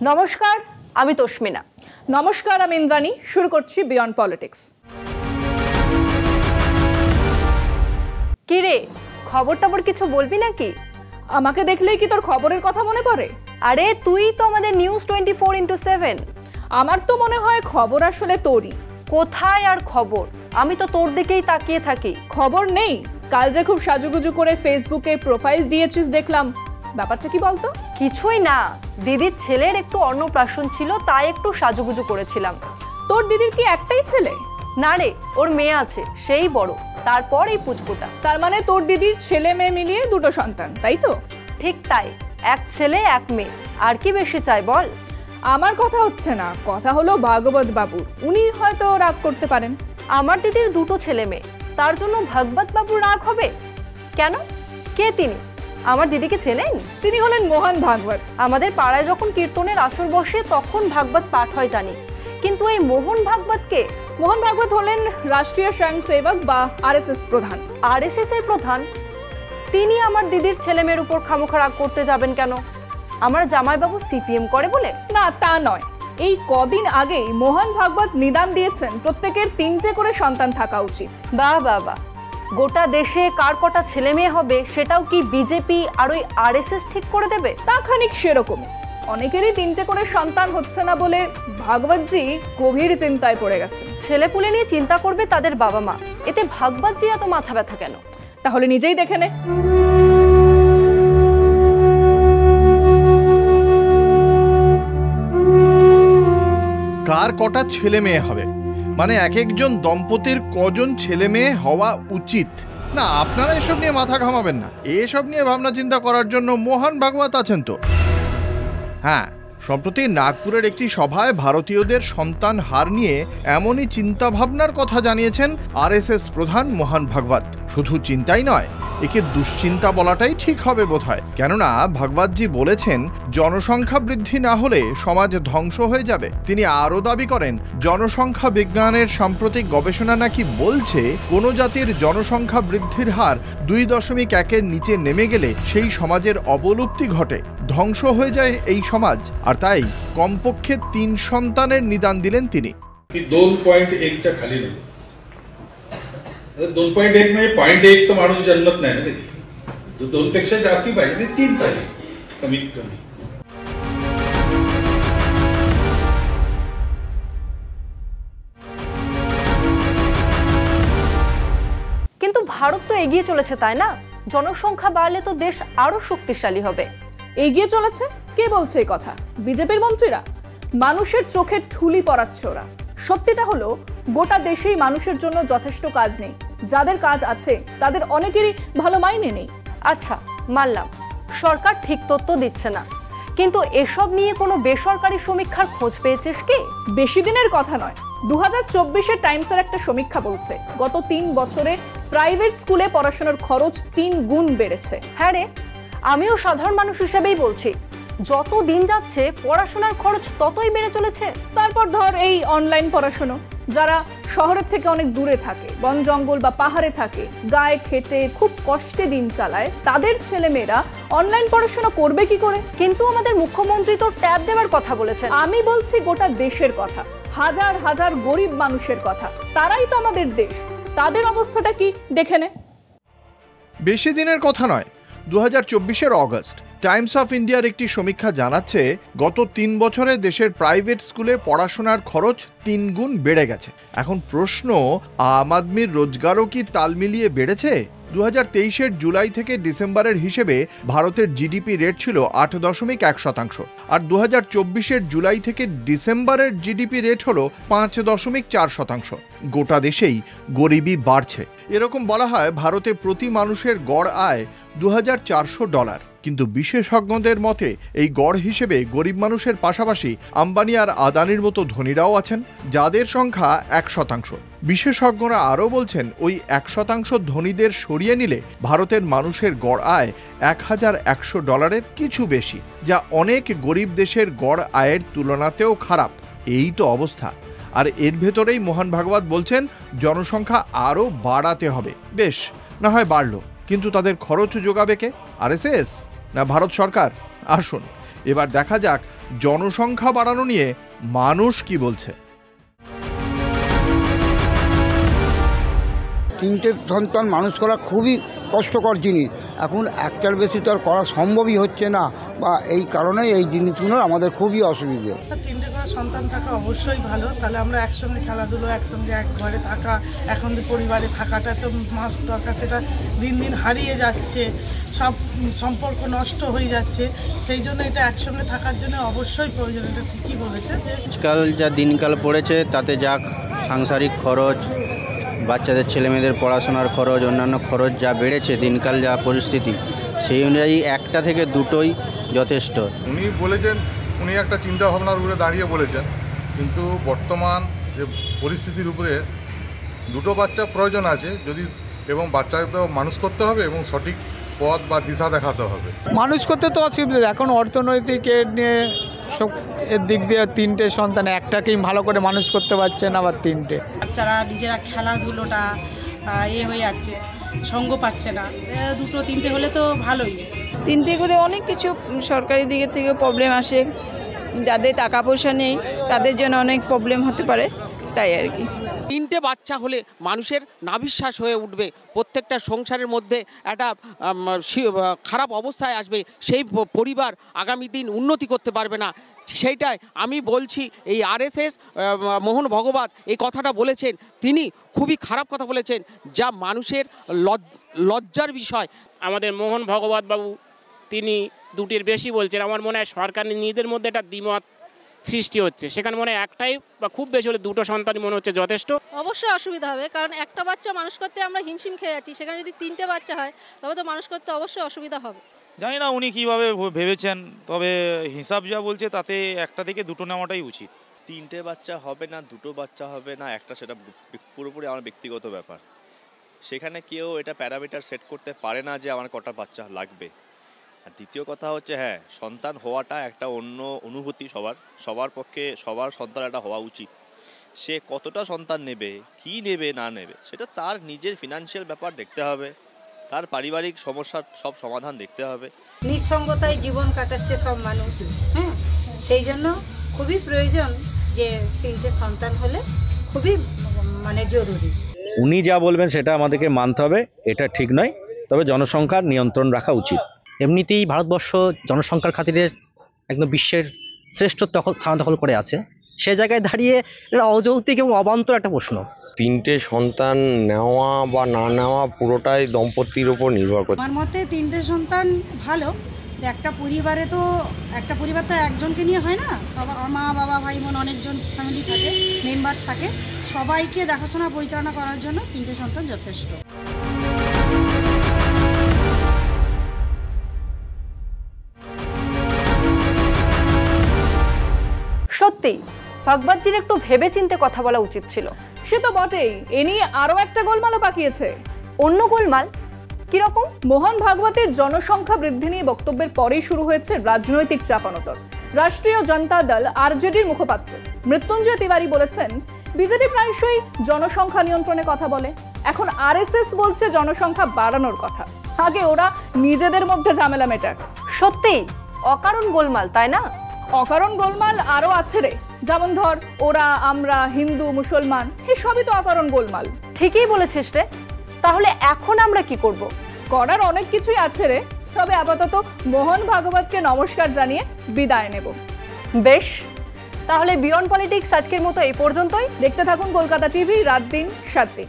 নমস্কার, আমি তস্মিনা। নমস্কার, আমি ইন্দ্রাণী। শুরু করছি বিয়ন্ড পলিটিক্স। কি রে, খবর টবর কিছু বলবি নাকি? আমাকে দেখলেই কি তোর খবরের কথা মনে পড়ে? আরে তুই তো আমাদের নিউজ 24x7। আমার তো মনে হয় খবর আসলে তোরই। কোথায় আর খবর, আমি তো তোর দিকেই তাকিয়ে থাকি। খবর নেই? কাল যে খুব সাজুগুজু করে ফেসবুকে প্রোফাইল দিয়েছিস দেখলাম, ব্যাপারটা কি বলতো? কিছুই না, দিদির ছেলের একটু অন্নপ্রাশন ছিল, তাই একটু সাজুগুজু করেছিলাম। তোর দিদির কি একটাই ছেলে? না রে, ওর মেয়ে আছে, সেই বড়, তারপর এই পুচকুটা। তার মানে তোর দিদির ছেলে মেয়ে মিলিয়ে দুটো সন্তান, তাই তো? ঠিক তাই, এক ছেলে এক মেয়ে, আর কি বেশি চাই বল? আমার কথা হচ্ছে না, কথা হলো ভাগবত বাবুর। উনি হয়তো রাগ করতে পারেন। আমার দিদির দুটো ছেলে মেয়ে, তার জন্য ভাগবত বাবু রাগ হবে কেন? কে তিনি? আমার দিদিকে চেনেন? তিনি হলেন মোহন ভাগবত। আমাদের পাড়ায় যখন কীর্তনের আসর বসে তখন ভাগবত পাঠ হয় জানি, কিন্তু এই মোহন ভাগবত কে? মোহন ভাগবত হলেন রাষ্ট্রীয় স্বয়ংসেবক বা আরএসএস প্রধান। আরএসএস এর প্রধান? তিনি আমার দিদির ছেলে মেয়ের উপর খামোখা রাগ করতে যাবেন কেন? আমার জামাইবাবু সিপিএম করে বলে? না, তা নয়। এই কদিন আগেই মোহন ভাগবত নিদান দিয়েছেন প্রত্যেকের 3টে করে সন্তান থাকা উচিত। বাহ বাহ বাহ, গোটা দেশে কার কটা ছেলে মেয়ে হবে সেটাও কি বিজেপি আর ওই আরএসএস ঠিক করে দেবে? তা খানিক সেরকমই। অনেকেরই 3টে করে সন্তান হচ্ছে না বলে ভাগবতজি গভীর চিন্তায় পড়ে গেছেন। ছেলেপুলে নিয়ে চিন্তা করবে তাদের বাবা মা, এতে ভাগবতজি এত মাথা ব্যথা কেন? তাহলে নিজেই দেখে নে। কার কটা ছেলে মেয়ে হবে মানে এক একজন দম্পতির কজন ছেলে মেয়ে হওয়া উচিত? না, আপনারা এসব নিয়ে মাথা ঘামাবেন না। এসব নিয়ে ভাবনা চিন্তা করার জন্য মোহন ভাগবত আছেন তো। হ্যাঁ, সম্প্রতি নাগপুরের একটি সভায় ভারতীয়দের সন্তান হার নিয়ে এমনই চিন্তা ভাবনার কথা জানিয়েছেন আরএসএস প্রধান মোহন ভাগবত। শুধু চিন্তাই নয়, একে দুশ্চিন্তা বলাটাই ঠিক হবে বোধহয়। কেননা ভাগবতজি বলেছেন, জনসংখ্যা বৃদ্ধি না হলে সমাজ ধ্বংস হয়ে যাবে। তিনি আরও দাবি করেন, জনসংখ্যা বিজ্ঞানের সাম্প্রতিক গবেষণা নাকি বলছে কোনো জাতির জনসংখ্যা বৃদ্ধির হার 2.1-এর নিচে নেমে গেলে সেই সমাজের অবলুপ্তি ঘটে, ধ্বংস হয়ে যায় এই সমাজ। আর তাই কমপক্ষে 3 সন্তানের নিদান দিলেন তিনি। 2.1च्या खाली नको. 2.1 म्हणजे 0.1 तर माणूस जन्मत नाही ना कधी. 2 पेक्षा जास्ती पाहिजे, 3 पाहिजे कमीत कमी. কিন্তু ভারত তো এগিয়ে চলেছে, তাই না? জনসংখ্যা বাড়লে তো দেশ আরো শক্তিশালী হবে। এগিয়ে চলেছে? কে বলছে এই কথা? বিজেপির মন্ত্রীরা? মানুষের চোখে ঠুলি পড়াচ্ছে ওরা। সত্যিটা হলো, গোটা দেশেই মানুষের জন্য যথেষ্ট কাজ নেই। যাদের কাজ আছে তাদের অনেকেরই ভালো মাইনে নেই। আচ্ছা, মানলাম সরকার ঠিক তথ্য দিচ্ছে না, কিন্তু এসব নিয়ে কোনো বেসরকারি সমীক্ষার খোঁজ পেয়েছিস কি? বেশি দিনের কথা নয়, 2024-এর টাইমসের একটা সমীক্ষা বলছে গত 3 বছরে প্রাইভেট স্কুলে পড়াশোনার খরচ 3 গুণ বেড়েছে। হ্যাঁ রে, আমিও সাধারণ মানুষ হিসেবেই বলছি, যত দিন যাচ্ছে পড়াশোনার খরচ ততই বেড়ে চলেছে। তারপর ধর এই অনলাইন পড়াশোনা, যারা শহরের থেকে অনেক দূরে থাকে, বন জঙ্গল বা পাহাড়ে থাকে, গায়ে খেটে খুব কষ্টে দিন চালায়, তাদের ছেলেমেয়েরা অনলাইন পড়াশোনা করবে কি করে? কিন্তু আমাদের মুখ্যমন্ত্রী তো ট্যাব দেওয়ার কথা বলেছেন। আমি বলছি গোটা দেশের কথা, হাজার হাজার গরিব মানুষের কথা। তারাই তো আমাদের দেশ। তাদের অবস্থাটা কি দেখে নে। বেশি দিনের কথা নয়, 2024-এর অগস্ট টাইমস অফ ইন্ডিয়ার একটি সমীক্ষা জানাচ্ছে, গত 3 বছরে দেশের প্রাইভেট স্কুলে পড়াশোনার খরচ 3 গুণ বেড়ে গেছে। এখন প্রশ্ন, আম আদমির রোজগারও কি তাল মিলিয়ে বেড়েছে? 2023-এর জুলাই থেকে ডিসেম্বরের হিসেবে ভারতের জিডিপি রেট ছিল 8.1%, আর 2024-এর জুলাই থেকে ডিসেম্বরের জিডিপি রেট হলো 5.4%। গোটা দেশেই গরিবি বাড়ছে। এরকম বলা হয় ভারতে প্রতি মানুষের গড় আয় $2,400, কিন্তু বিশেষজ্ঞদের মতে এই গড় হিসেবে গরিব মানুষের পাশাপাশি আম্বানি আর আদানির মতো ধনীরাও আছেন, যাদের সংখ্যা 1%। বিশেষজ্ঞরা আরও বলছেন, ওই 1% ধনীদের সরিয়ে নিলে ভারতের মানুষের গড় আয় $1,100 কিছু বেশি, যা অনেক গরিব দেশের গড় আয়ের তুলনাতেও খারাপ। এই তো অবস্থা। আর এর ভেতরেই মোহন ভাগবত বলছেন, জনসংখ্যা আরও বাড়াতে হবে। বেশ, না হয় বাড়লো, কিন্তু তাদের খরচ যোগাবে কে? আরএসএস না ভারত সরকার? আসুন এবার দেখা যাক জনসংখ্যা বাড়ানো নিয়ে মানুষ কি বলছে। তিনটে সন্তান মানুষ করা খুবই কষ্টকর জিনিস, এখন একটার বেশি তো আর করা সম্ভবই হচ্ছে না, বা এই কারণে এই জিনিসগুলোর আমাদের খুবই অসুবিধে। তিনটে করে সন্তান থাকা অবশ্যই ভালো, তাহলে আমরা একসঙ্গে খেলাধুলো, একসঙ্গে এক ঘরে থাকা, এখন যে পরিবারে থাকাটা তো মাস্ট দরকার, সেটা দিন দিন হারিয়ে যাচ্ছে, সব সম্পর্ক নষ্ট হয়ে যাচ্ছে, সেই জন্য এটা একসঙ্গে থাকার জন্য অবশ্যই প্রয়োজন। এটা ঠিকই বলেছে যে আজকাল যা দিনকাল পড়েছে তাতে যাক সাংসারিক খরচ, বাচ্চাদের ছেলেমেয়েদের পড়াশোনার খরচ, অন্যান্য খরচ যা বেড়েছে, দিনকাল যা পরিস্থিতি, সেই অনুযায়ী একটা থেকে দুটোই যথেষ্ট। উনি বলেছেন, উনি একটা চিন্তা ভাবনার উপরে দাঁড়িয়ে বলেছেন, কিন্তু বর্তমান যে পরিস্থিতির উপরে দুটো বাচ্চা প্রয়োজন আছে যদি, এবং বাচ্চাকে তো মানুষ করতে হবে এবং সঠিক পথ বা দিশা দেখাতে হবে। মানুষ করতে তো অসুবিধা, এখন অর্থনৈতিক নিয়ে সব এর দিক দিয়ে তিনটে সন্তান, একটাকেই ভালো করে মানুষ করতে পারছেন, আবার তিনটে বাচ্চারা নিজেরা খেলাধুলোটা হয়ে যাচ্ছে, সঙ্গ পাচ্ছে না, দুটো তিনটে হলে তো ভালোই। তিনটে করে অনেক কিছু সরকারি দিকের থেকে প্রবলেম আসে, যাদের টাকা পয়সা নেই তাদের জন্য অনেক প্রবলেম হতে পারে, তাই আর কি। তিনটে বাচ্চা হলে মানুষের নাভিশ্বাস হয়ে উঠবে, প্রত্যেকটা সংসারের মধ্যে একটা খারাপ অবস্থায় আসবে, সেই পরিবার আগামী দিন উন্নতি করতে পারবে না। সেইটাই আমি বলছি, এই আরএসএস মোহন ভগবত এই কথাটা বলেছেন, তিনি খুবই খারাপ কথা বলেছেন, যা মানুষের লজ্জার বিষয়। আমাদের মোহন ভগবত বাবু তিনি দুটির বেশি বলছেন। আমার মনে হয় সরকার নিজেদের মধ্যে একটা দ্বিমত সৃষ্টি হচ্ছে, সেখানে মনে হয় একটাই বা খুব বেশি হলে দুটো সন্তানই মনে হচ্ছে যথেষ্ট। অবশ্যই অসুবিধা হবে, কারণ একটা বাচ্চা মানুষ করতে আমরা হিমশিম খেয়ে যাচ্ছি, সেখানে যদি তিনটে বাচ্চা হয় তবে তো মানুষ করতে অবশ্যই অসুবিধা হবে। জানি না উনি কীভাবে ভেবেছেন, তবে হিসাব যা বলছে তাতে একটা থেকে দুটো নেওয়াটাই উচিত। তিনটে বাচ্চা হবে না দুটো বাচ্চা হবে না একটা, সেটা পুরোপুরি আমার ব্যক্তিগত ব্যাপার। সেখানে কেউ এটা প্যারামিটার সেট করতে পারে না যে আমার কটা বাচ্চা লাগবে। আর দ্বিতীয় কথা হচ্ছে, হ্যাঁ, সন্তান হওয়াটা একটা অন্য অনুভূতি, সবার পক্ষে সবার সন্তান একটা হওয়া উচিত। সে কতটা সন্তান নেবে, কি নেবে না নেবে, সেটা তার নিজের ফিনান্সিয়াল ব্যাপার দেখতে হবে, তার পারিবারিক সমস্যার সব সমাধান দেখতে হবে। নিঃসঙ্গতায় জীবন কাটাচ্ছে সব মানুষ, হ্যাঁ, সেই জন্য খুবই প্রয়োজন যে তিনটে সন্তান হলে খুবই জরুরি। উনি যা বলবেন সেটা আমাদেরকে মানতে হবে, এটা ঠিক নয়, তবে জনসংখ্যার নিয়ন্ত্রণ রাখা উচিত। এমনিতেই ভারতবর্ষ জনসংখ্যার খাতিরে একদম বিশ্বের শ্রেষ্ঠত্ব স্থান দখল করে আছে, সে জায়গায় দাঁড়িয়ে এটা অযৌক্তিক এবং অবান্তর একটা প্রশ্ন। তিনটে সন্তান নেওয়া বা না নেওয়া পুরোটাই দম্পতির উপর নির্ভর করে। আমার মতে তিনটে সন্তান ভালো। একটা পরিবার তো একজনকে নিয়ে হয় না, সবার মা বাবা ভাই বোন অনেকজন ফ্যামিলি থাকে, মেম্বার থাকে, সবাইকে দেখাশোনা পরিচালনা করার জন্য তিনটে সন্তান যথেষ্ট। সত্যি ভগবতজির একটু ভেবেচিন্তে কথা বলা উচিত ছিল। সে তো বটেই, এ নিয়ে আরো একটা গোলমালও পাকিয়েছে। অন্য গোলমাল কিরকম? মোহন ভাগবতের জনসংখ্যা বৃদ্ধি নিয়ে বক্তব্যের পরেই শুরু হয়েছে রাজনৈতিক চাপানোতর। রাষ্ট্রীয় জনতা দল আরজেডির মুখপাত্র মৃত্যুঞ্জয় তিওয়ারি বলেছেন, বিজেপি প্রায়শই জনসংখ্যা নিয়ন্ত্রণে কথা বলে, এখন আরএসএস বলছে জনসংখ্যা বাড়ানোর কথা। আগে ওরা নিজেদের মধ্যে ঝামেলা মেটাক। সত্যি অকারণ গোলমাল, তাই না? অকারণ গোলমাল আরো আছে রে, যেমন ধর ওরা, আমরা, হিন্দু, মুসলমান, এসবই তো অকারণ গোলমাল। ঠিকই বলেছিস রে। তাহলে এখন আমরা কি করব? করার অনেক কিছুই আছে রে, তবে আপাতত মোহন ভাগবতকে নমস্কার জানিয়ে বিদায় নেব। বেশ, তাহলে বিয়ন্ড পলিটিক্স আজকের মতো এই পর্যন্তই। দেখতে থাকুন কলকাতা টিভি, রাত দিন 7 দিন।